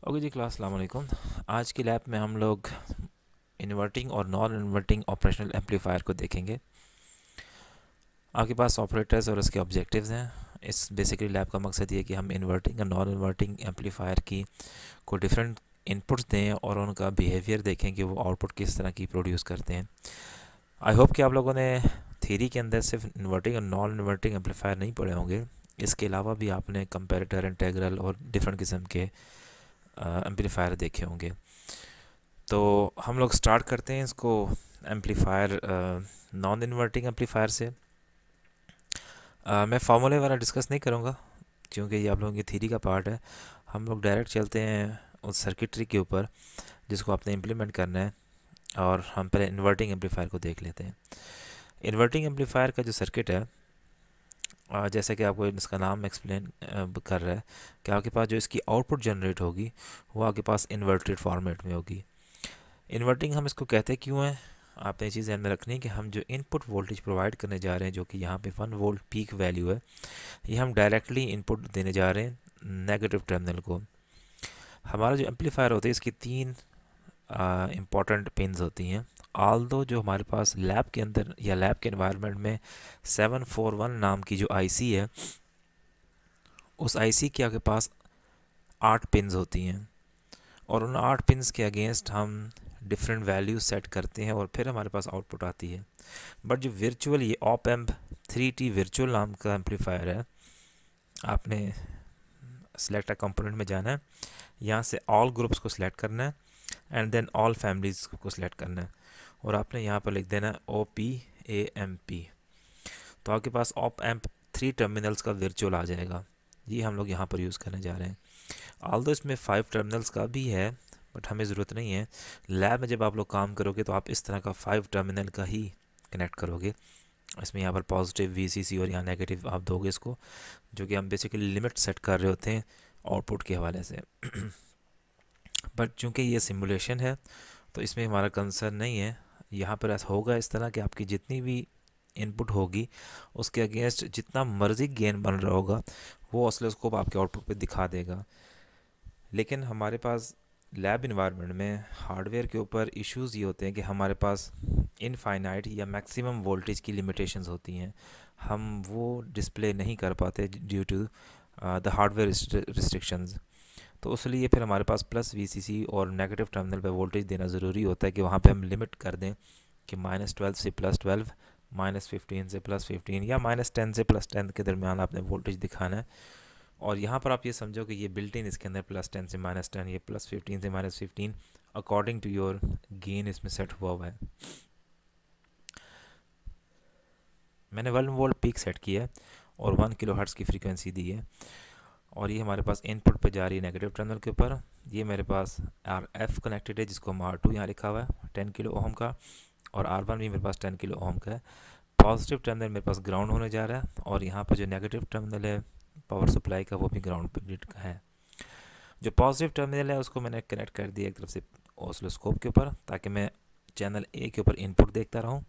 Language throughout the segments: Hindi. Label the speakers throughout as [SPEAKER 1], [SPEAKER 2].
[SPEAKER 1] ओके जी क्लास, अस्सलाम वालेकुम। आज की लैब में हम लोग इन्वर्टिंग और नॉन इन्वर्टिंग ऑपरेशनल एम्पलीफायर को देखेंगे। आपके पास ऑपरेटर्स और उसके ऑब्जेक्टिव्स हैं। इस बेसिकली लैब का मकसद ये है कि हम इन्वर्टिंग और नॉन इन्वर्टिंग एम्पलीफायर की को डिफरेंट इनपुट्स दें और उनका बिहेवियर देखें कि वो आउटपुट किस तरह की प्रोड्यूस करते हैं। आई होप कि आप लोगों ने थ्योरी के अंदर सिर्फ इन्वर्टिंग और नॉन इन्वर्टिंग एम्पलीफायर नहीं पढ़े होंगे। इसके अलावा भी आपने कंपेरेटर, इंटेग्रल और डिफरेंट किस्म के एम्पलीफायर देखे होंगे। तो हम लोग स्टार्ट करते हैं इसको एम्पलीफायर, नॉन इन्वर्टिंग एम्पलीफायर से। मैं फार्मूले वाला डिस्कस नहीं करूँगा क्योंकि ये आप लोगों की थ्योरी का पार्ट है। हम लोग डायरेक्ट चलते हैं उस सर्किटरी के ऊपर जिसको आपने इम्प्लीमेंट करना है, और हम पहले इन्वर्टिंग एम्पलीफायर को देख लेते हैं। इन्वर्टिंग एम्पलीफायर का जो सर्किट है, जैसे कि आपको इसका नाम एक्सप्लेन कर रहा है कि आपके पास जो इसकी आउटपुट जनरेट होगी वो आपके पास इन्वर्टेड फॉर्मेट में होगी। इन्वर्टिंग हम इसको कहते क्यों हैं, आपने ये चीज़ ध्यान में रखनी है कि हम जो इनपुट वोल्टेज प्रोवाइड करने जा रहे हैं, जो कि यहाँ पे 1 वोल्ट पीक वैल्यू है, ये हम डायरेक्टली इनपुट देने जा रहे हैं नेगेटिव टर्मिनल को। हमारा जो एम्पलीफायर होता है इसकी 3 इम्पॉर्टेंट पिन्स होती हैं। आल दो जो हमारे पास लैब के अंदर या लैब के एनवायरनमेंट में 741 नाम की जो आईसी है, उस आईसी के आपके पास 8 पिन्स होती हैं, और उन 8 पिन्स के अगेंस्ट हम डिफरेंट वैल्यूज सेट करते हैं और फिर हमारे पास आउटपुट आती है। बट जो वर्चुअल ये ऑप एम्प 3T वर्चुअल नाम का एम्पलीफायर है, आपने सेलेक्ट अ कंपोनेंट में जाना है, यहाँ से ऑल ग्रुप्स को सिलेक्ट करना है एंड देन ऑल फैमिलीज को सिलेक्ट करना है, और आपने यहाँ पर लिख देना है OP-AMP। तो आपके पास ऑप एम्प 3 टर्मिनल्स का वर्चुअल आ जाएगा। ये हम लोग यहाँ पर यूज़ करने जा रहे हैं। ऑल्दो इसमें 5 टर्मिनल्स का भी है, बट हमें ज़रूरत नहीं है। लैब में जब आप लोग काम करोगे तो आप इस तरह का 5 टर्मिनल का ही कनेक्ट करोगे। इसमें यहाँ पर पॉजिटिव VCC और यहाँ नेगेटिव आप दोगे इसको, जो कि हम बेसिकली लिमिट सेट कर रहे होते हैं आउटपुट के हवाले से। बट चूँकि ये सिमुलेशन है तो इसमें हमारा कंसर्न नहीं है। यहाँ पर ऐसा होगा इस तरह कि आपकी जितनी भी इनपुट होगी उसके अगेंस्ट जितना मर्जी गेन बन रहा होगा वो ऑसिलोस्कोप आपके आउटपुट पे दिखा देगा। लेकिन हमारे पास लैब इन्वायरमेंट में हार्डवेयर के ऊपर इश्यूज़ ये होते हैं कि हमारे पास इनफाइनाइट या मैक्सिमम वोल्टेज की लिमिटेशंस होती हैं। हम वो डिस्प्ले नहीं कर पाते due to the hardware restrictions. तो उसलिए फिर हमारे पास प्लस VCC और नेगेटिव टर्मिनल पे वोल्टेज देना ज़रूरी होता है कि वहाँ पे हम लिमिट कर दें कि -12 से +12, -15 से +15 या -10 से +10 के दरमियान आपने वोल्टेज दिखाना है। और यहाँ पर आप ये समझो कि ये बिल्ट इन इसके अंदर +10 से -10, ये +15 से -15 अकॉर्डिंग टू योर गेन इसमें सेट हुआ है। मैंने 1 वोल्ट पीक सेट किया है और 1 किलोहर्ट्ज़ की फ्रीक्वेंसी दी है, और ये हमारे पास इनपुट पे जा रही है नेगेटिव टर्मिनल के ऊपर। ये मेरे पास RF कनेक्टेड है जिसको हम R2 यहाँ लिखा हुआ है 10 किलो ओम का, और R1 भी मेरे पास 10 किलो ओम का है। पॉजिटिव टर्मिनल मेरे पास ग्राउंड होने जा रहा है, और यहाँ पर जो नेगेटिव टर्मिनल है पावर सप्लाई का वो भी ग्राउंड पे का है। जो पॉजिटिव टर्मिनल है उसको मैंने कनेक्ट कर दिया एक तरफ से ऑसिलोस्कोप के ऊपर, ताकि मैं चैनल A के ऊपर इनपुट देखता रहूँ,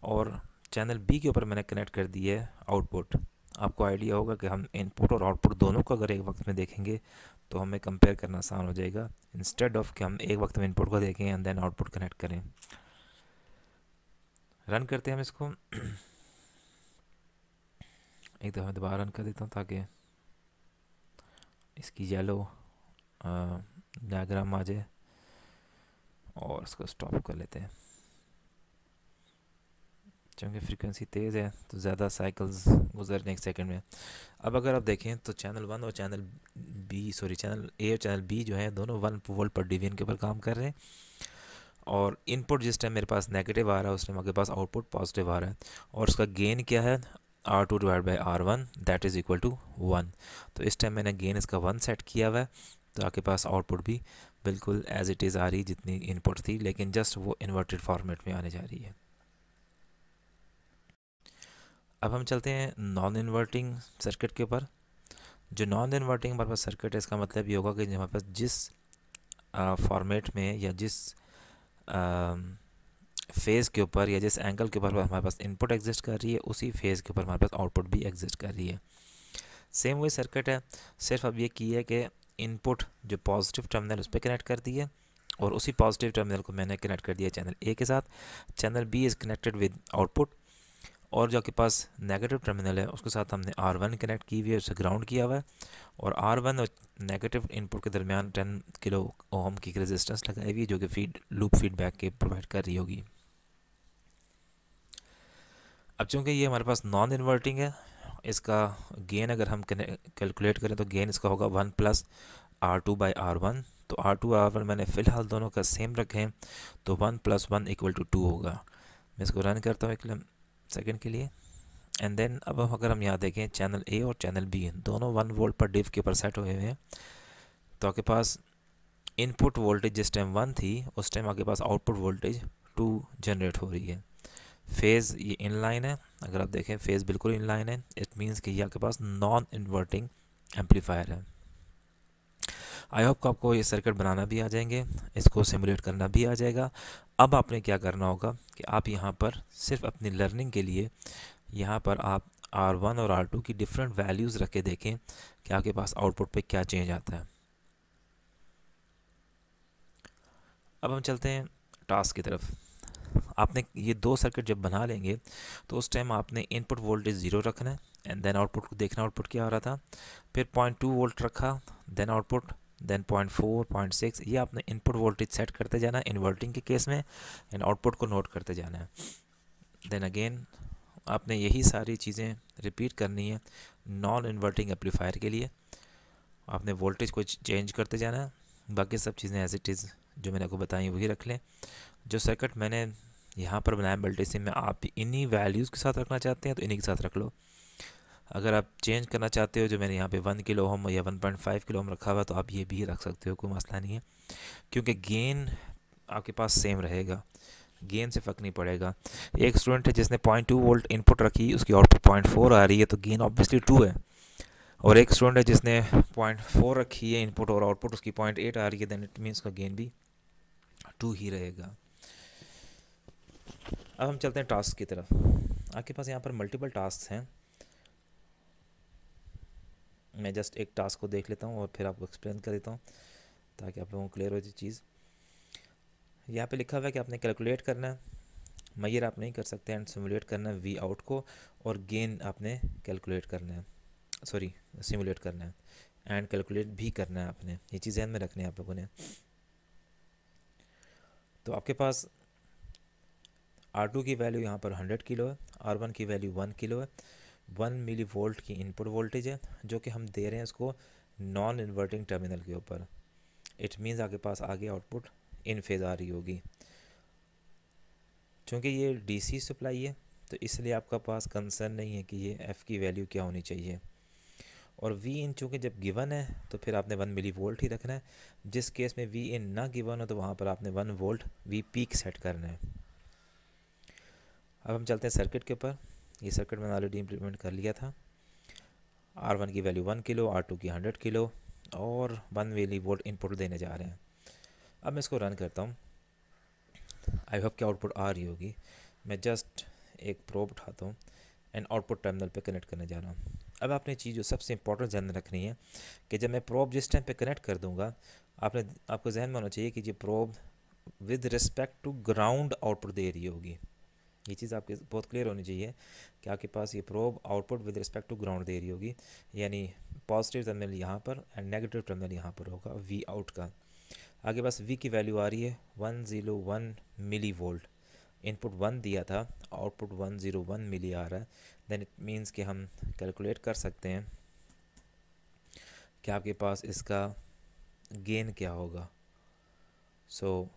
[SPEAKER 1] और चैनल B के ऊपर मैंने कनेक्ट कर दिया है आउटपुट। आपको आइडिया होगा कि हम इनपुट और आउटपुट दोनों को अगर एक वक्त में देखेंगे तो हमें कंपेयर करना आसान हो जाएगा, इंस्टेड ऑफ कि हम एक वक्त में इनपुट को देखें एंड देन आउटपुट कनेक्ट करें। रन करते हैं हम इसको। एक दफ़ा दोबारा रन कर देता हूँ ताकि इसकी येलो डायग्राम आ जाए, और इसको स्टॉप कर लेते हैं। क्योंकि फ्रीक्वेंसी तेज़ है तो ज़्यादा साइकिल्स गुजरने एक सेकंड में। अब अगर आप देखें तो चैनल 1 और चैनल A और चैनल B जो है दोनों 1 वोल्ट पर डिवीजन के ऊपर काम कर रहे हैं, और इनपुट जिस टाइम मेरे पास नेगेटिव आ रहा है उस टाइम आपके पास आउटपुट पॉजिटिव आ रहा है, और उसका गेन क्या है R2/R1 that is equal to 1। तो इस टाइम मैंने गेन इसका 1 सेट किया हुआ है, तो आपके पास आउटपुट भी बिल्कुल एज इट इज़ आ रही जितनी इनपुट थी, लेकिन जस्ट वो इन्वर्टेड फॉर्मेट में आने जा रही है। अब हम चलते हैं नॉन इन्वर्टिंग सर्किट के ऊपर। जो नॉन इन्वर्टिंग हमारे पास सर्किट है, इसका मतलब ये होगा कि हमारे पास जिस फॉर्मेट में या जिस फेज़ के ऊपर या जिस एंगल के ऊपर हमारे पास इनपुट एग्जिस्ट कर रही है, उसी फेज़ के ऊपर हमारे पास आउटपुट भी एग्जिस्ट कर रही है। सेम वही सर्किट है, सिर्फ अब ये की है कि इनपुट जो पॉजिटिव टर्मिनल उस पर कनेक्ट कर दी है, और उसी पॉजिटिव टर्मिनल को मैंने कनेक्ट कर दिया चैनल ए के साथ। Channel B is connected with output, और जो आपके पास नेगेटिव टर्मिनल है उसके साथ हमने R1 कनेक्ट की हुई है, उसे ग्राउंड किया हुआ है, और R1 और नेगेटिव इनपुट के दरमियान 10 किलो ओम की रेजिस्टेंस लगाई हुई है, जो कि लूप फीडबैक के प्रोवाइड कर रही होगी। अब चूँकि ये हमारे पास नॉन इन्वर्टिंग है, इसका गेन अगर हम कैलकुलेट करें तो गेन इसका होगा 1 + R2/R1। तो R2/R1 मैंने फ़िलहाल दोनों का सेम रखे हैं, तो 1 + 1 = 2 होगा। मैं इसको रन करता हूँ एक सेकेंड के लिए। एंड देन अब अगर हम यहाँ देखें, चैनल ए और चैनल बी दोनों 1 वोल्ट पर डिव के ऊपर सेट हुए हैं। तो आपके पास इनपुट वोल्टेज जिस टाइम 1 थी, उस टाइम आपके पास आउटपुट वोल्टेज 2 जनरेट हो रही है। फेज़ ये इनलाइन है, अगर आप देखें फेज़ बिल्कुल इनलाइन है, इट मीन्स कि ये आपके पास नॉन इन्वर्टिंग एम्पलीफायर है। आई होप कि आपको ये सर्किट बनाना भी आ जाएंगे, इसको सिमुलेट करना भी आ जाएगा। अब आपने क्या करना होगा कि आप यहाँ पर सिर्फ अपनी लर्निंग के लिए यहाँ पर आप R1 और R2 की डिफरेंट वैल्यूज़ रख के देखें कि आपके पास आउटपुट पे क्या चेंज आता है। अब हम चलते हैं टास्क की तरफ। आपने ये दो सर्किट जब बना लेंगे तो उस टाइम आपने इनपुट वोल्टेज 0 रखना है, एंड देन आउटपुट को देखना आउटपुट क्या आ रहा था। फिर 0.2 वोल्ट रखा, देन आउटपुट, देन 0.4, 0.6, ये आपने इनपुट वोल्टेज सेट करते जाना है इन्वर्टिंग के केस में, एंड आउटपुट को नोट करते जाना है। देन अगेन आपने यही सारी चीज़ें रिपीट करनी है नॉन इन्वर्टिंग एम्पलीफायर के लिए। आपने वोल्टेज को चेंज करते जाना है, बाकी सब चीज़ें एज इट इज़ जो मैंने आपको बताई वही रख लें। जो सर्किट मैंने यहाँ पर बनाया मल्टीसिम में, आप इन्हीं वैल्यूज़ के साथ रखना चाहते हैं तो इन्हीं के साथ रख लो। अगर आप चेंज करना चाहते हो, जो मैंने यहाँ पे 1 किलो ओम या 1.5 किलो ओम रखा हुआ, तो आप ये भी रख सकते हो, कोई मसला नहीं है, क्योंकि गेन आपके पास सेम रहेगा, गेन से फ़र्क नहीं पड़ेगा। एक स्टूडेंट है जिसने 0.2 वोल्ट इनपुट रखी, उसकी आउटपुट 0.4 आ रही है, तो गेन ऑब्वियसली 2 है। और एक स्टूडेंट है जिसने 0.4 रखी है इनपुट और आउटपुट उसकी 0.8 आ रही है, देन इट मीन्स का गेन भी 2 ही रहेगा। अब हम चलते हैं टास्क की तरफ। आपके पास यहाँ पर मल्टीपल टास्क हैं, मैं जस्ट एक टास्क को देख लेता हूँ और फिर आपको एक्सप्लेन कर देता हूँ ताकि आप लोगों को क्लियर हो जाए चीज़। यहाँ पे लिखा हुआ है कि आपने कैलकुलेट करना है, मैयर आप नहीं कर सकते, एंड सिमुलेट करना है वी आउट को, और गेन आपने कैलकुलेट करना है, सॉरी सिमुलेट करना है, एंड कैलकुलेट भी करना है आपने। ये चीज़ ध्यान में रखनी है आप लोगों ने। तो आपके पास R2 की वैल्यू यहाँ पर 100 किलो है, R1 की वैल्यू 1 किलो है, 1 मिली वोल्ट की इनपुट वोल्टेज है जो कि हम दे रहे हैं उसको नॉन इन्वर्टिंग टर्मिनल के ऊपर। इट मीन्स आपके पास आगे आउटपुट इन फेज़ आ रही होगी। चूँकि ये डीसी सप्लाई है तो इसलिए आपका पास कंसर्न नहीं है कि ये एफ़ की वैल्यू क्या होनी चाहिए। और वी इन चूँकि जब गिवन है तो फिर आपने 1 मिली वोल्ट ही रखना है। जिस केस में वी इन ना गिवन हो तो वहाँ पर आपने 1 वोल्ट वी पीक सेट करना है। अब हम चलते हैं सर्किट के ऊपर। ये सर्किट मैंने ऑलरेडी इम्प्लीमेंट कर लिया था। R1 की वैल्यू 1 किलो, R2 की 100 किलो, और 1 मिली वोल्ट इनपुट देने जा रहे हैं। अब मैं इसको रन करता हूँ, आई होप कि आउटपुट आ रही होगी। मैं जस्ट एक प्रोब उठाता हूँ एंड आउटपुट टर्मिनल पे कनेक्ट करने जा रहा हूँ। अब आपने चीज़ जो सबसे इंपॉर्टेंट ध्यान में रखनी है कि जब मैं प्रोब जिस टाइम पे कनेक्ट कर दूँगा, आपको जहन में होना चाहिए कि ये probe with respect to ground output दे रही होगी। ये चीज़ आपके बहुत क्लियर होनी चाहिए कि आपके पास ये probe output with respect to ground दे रही होगी, यानी पॉजिटिव टर्मिनल यहाँ पर एंड नेगेटिव टर्मिनल यहाँ पर होगा वी आउट का। आगे बस वी की वैल्यू आ रही है 101 मिली वोल्ट, इनपुट 1 दिया था, आउटपुट 101 मिली आ रहा है। देन इट मीन्स कि हम कैलकुलेट कर सकते हैं कि आपके पास इसका गेन क्या होगा। सो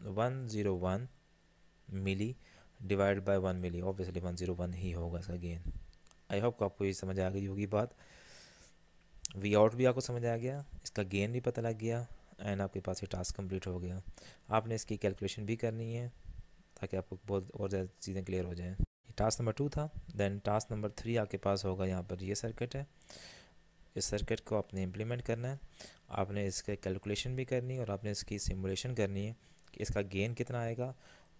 [SPEAKER 1] 101 मिली डिवाइड बाय 1 मिली, ऑब्वियसली 101 ही होगा इसका गेन। आई होप को आपको ये समझ आ गई होगी बात। वी आउट भी आपको समझ आ गया, इसका गेन भी पता लग गया, एंड आपके पास ये टास्क कंप्लीट हो गया। आपने इसकी कैलकुलेशन भी करनी है ताकि आपको बहुत और ज़्यादा चीज़ें क्लियर हो जाएं। ये टास्क नंबर 2 था। देन टास्क नंबर 3 आपके पास होगा, यहाँ पर ये सर्किट है, इस सर्किट को आपने इम्प्लीमेंट करना है, आपने इसके कैलकुलेशन भी करनी है और आपने इसकी सिमुलेशन करनी है कि इसका गेन कितना आएगा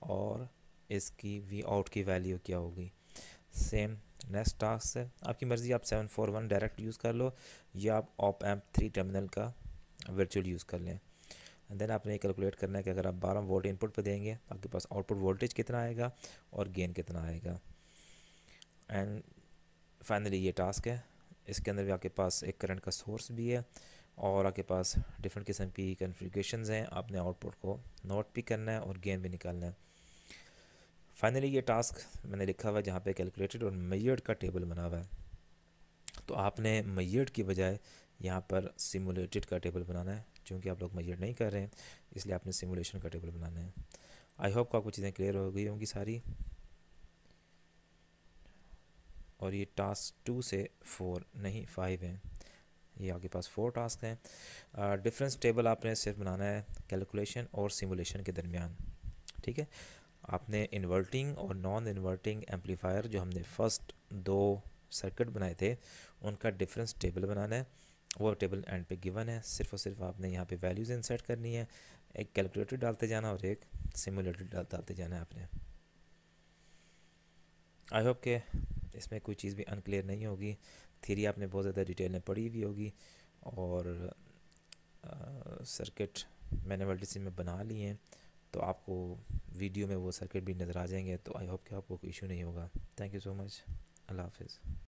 [SPEAKER 1] और इसकी वी आउट की वैल्यू क्या होगी। सेम नेक्स्ट टास्क है, आपकी मर्ज़ी, आप 741 डायरेक्ट यूज़ कर लो या आप ऑप एम्प 3 टर्मिनल का वर्चुअल यूज़ कर लें। एंड देन आपने कैलकुलेट करना है कि अगर आप 12 वोल्ट इनपुट पे देंगे तो आपके पास आउटपुट वोल्टेज कितना आएगा और गेन कितना आएगा। एंड फाइनली ये टास्क है, इसके अंदर भी आपके पास एक करंट का सोर्स भी है और आपके पास डिफरेंट किस्म की कन्फिग्रेशंस हैं। आपने आउटपुट को नोट भी करना है और गेन भी निकालना है। फाइनली ये टास्क मैंने लिखा हुआ है जहाँ पे कैलकुलेटेड और मेजर्ड का टेबल बना हुआ है, तो आपने मेजर्ड की बजाय यहाँ पर सिमुलेटेड का टेबल बनाना है। क्योंकि आप लोग मेजर्ड नहीं कर रहे हैं इसलिए आपने सिमुलेशन का टेबल बनाना है। आई होप आपको चीज़ें क्लियर हो गई होंगी सारी। और ये टास्क 2 से 4 नहीं 5 है, ये आपके पास 4 टास्क हैं। डिफरेंस टेबल आपने सिर्फ बनाना है कैलकुलेशन और सिमुलेशन के दरमियान। ठीक है, आपने इन्वर्टिंग और नॉन इन्वर्टिंग एम्पलीफायर जो हमने फर्स्ट 2 सर्किट बनाए थे उनका डिफरेंस टेबल बनाना है। वो टेबल एंड पे गिवन है, सिर्फ और सिर्फ आपने यहाँ पे वैल्यूज़ इंसर्ट करनी है, एक कैलकुलेटर डालते जाना और एक सिमुलेटर डालते जाना है आपने। आई होप के इसमें कोई चीज़ भी अनक्लियर नहीं होगी। थ्योरी आपने बहुत ज़्यादा डिटेल में पढ़ी हुई होगी और सर्किट मैंने मल्टीसिम में बना लिए हैं, तो आपको वीडियो में वो सर्किट भी नज़र आ जाएंगे। तो आई होप कि आपको कोई इशू नहीं होगा। Thank you so much. अल्लाह हाफिज़।